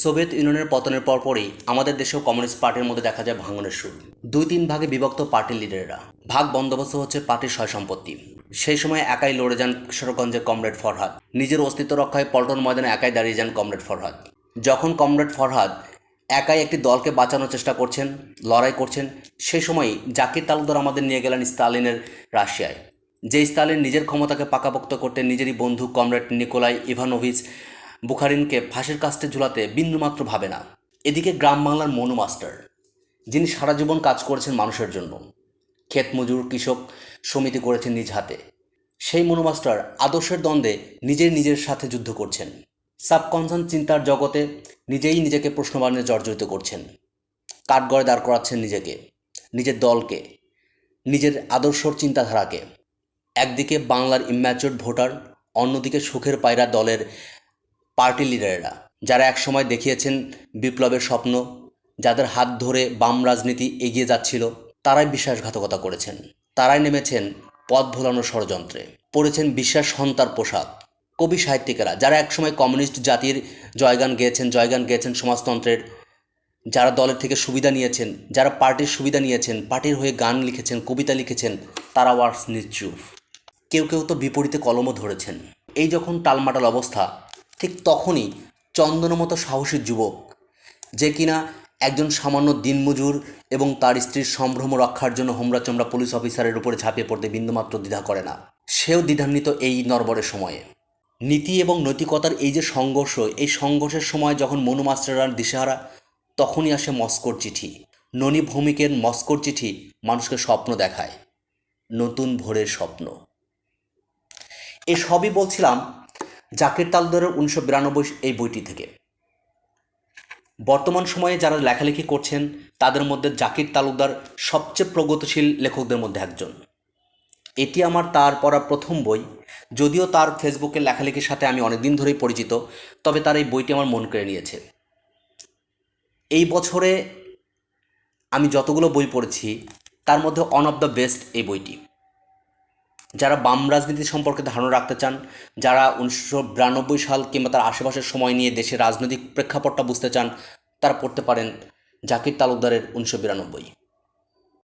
Soviet ইউনিয়নের পতনের পরপরই আমাদের দেশেও কমিউনিস্ট পার্টির মধ্যে দেখা যায় ভাঙনের শুরু। 2-3 ভাগে বিভক্ত পার্টির লিডাররা। ভাগ বন্দোবস্ত হচ্ছে পার্টির সয় সম্পত্তি। সেই সময় একাই লড়ে যান কিশোরগঞ্জের কমরেড ফরহাদ। নিজের অস্তিত্ব রক্ষায় পল্টন ময়দানে একাই দাঁড়িয়ে যান কমরেড ফরহাদ। যখন কমরেড ফরহাদ একাই একটি দলকে বাঁচানোর চেষ্টা করছেন, লড়াই করছেন, সেই সময়ই জাকির তালুকদার আমাদের নিয়ে গেলেন স্তালিনের রাশিয়ায়। যে স্তালিন নিজের ক্ষমতাকে পাকাপোক্ত করতে নিজেরই বন্ধু কমরেড নিকোলাই ইভানোভিচ বুখারিনকে ফাঁসির কাস্টে ঝুলাতে বিন্দুমাত্র ভাবে না। এদিকে গ্রাম বাংলার মনু মাস্টার, যিনি সারা জীবন কাজ করেছেন মানুষের জন্য, ক্ষেত মজুর কৃষক সমিতি করেছেন নিজ হাতে, সেই মনু মাস্টার আদর্শের দ্বন্দ্বে নিজের সাথে যুদ্ধ করছেন। সাবকনসাস চিন্তার জগতে নিজেই নিজেকে প্রশ্নবাণে জর্জরিত করছেন। কাঠগড়ে দাঁড় করাচ্ছেন নিজেকে, নিজের দলকে, নিজের আদর্শর চিন্তাধারাকে। একদিকে বাংলার ইম্যাচিওর ভোটার, অন্যদিকে সুখের পায়রা দলের পার্টি লিডারেরা, যারা একসময় দেখিয়েছেন বিপ্লবের স্বপ্ন, যাদের হাত ধরে বাম রাজনীতি এগিয়ে যাচ্ছিল, তারাই বিশ্বাসঘাতকতা করেছেন। তারাই নেমেছেন পথ ভোলানোর ষড়যন্ত্রে, পড়েছেন বিশ্বাস হন্তার পোশাক। কবি সাহিত্যিকেরা, যারা একসময় কমিউনিস্ট জাতির জয়গান গেয়েছেন সমাজতন্ত্রের, যারা দলের থেকে সুবিধা নিয়েছেন, যারা পার্টির সুবিধা নিয়েছেন, পার্টির হয়ে গান লিখেছেন, কবিতা লিখেছেন, তারা ওয়ার্স নিশ্চুপ। কেউ তো বিপরীতে কলমও ধরেছেন। এই যখন টালমাটাল অবস্থা, ঠিক তখনই চন্দনের মতো সাহসী যুবক, যে কিনা একজন সামান্য দিনমজুর এবং তার স্ত্রীর সম্ভ্রম রক্ষার জন্য হোমরা চমড়া পুলিশ অফিসারের উপরে ঝাঁপিয়ে পড়তে বিন্দুমাত্র দ্বিধা করে না, সেও দ্বিধান্বিত এই নড়বড়ের সময়ে। নীতি এবং নৈতিকতার এই যে সংঘর্ষ, এই সংঘর্ষের সময় যখন মনু মাস্টাররা দিশেহারা, তখনই আসে মস্কোর চিঠি। ননী ভৌমিকের মস্কোর চিঠি মানুষকে স্বপ্ন দেখায়, নতুন ভোরের স্বপ্ন। এই সবই বলছিলাম জাকির তালুকদারের 1992 এই বইটি থেকে। বর্তমান সময়ে যারা লেখালেখি করছেন তাদের মধ্যে জাকির তালুকদার সবচেয়ে প্রগতিশীল লেখকদের মধ্যে একজন। এটি আমার তার পড়া প্রথম বই। যদিও তার ফেসবুকের লেখালেখির সাথে আমি অনেকদিন ধরেই পরিচিত, তবে তার এই বইটি আমার মন কেড়ে নিয়েছে। এই বছরে আমি যতগুলো বই পড়েছি তার মধ্যে ওয়ান অফ দ্য বেস্ট এই বইটি। যারা বাম রাজনীতি সম্পর্কে ধারণা রাখতে চান, যারা 1992 সাল কিংবা তার আশেপাশের সময় নিয়ে দেশের রাজনৈতিক প্রেক্ষাপটটা বুঝতে চান, তারা পড়তে পারেন জাকির তালুকদারের 1992।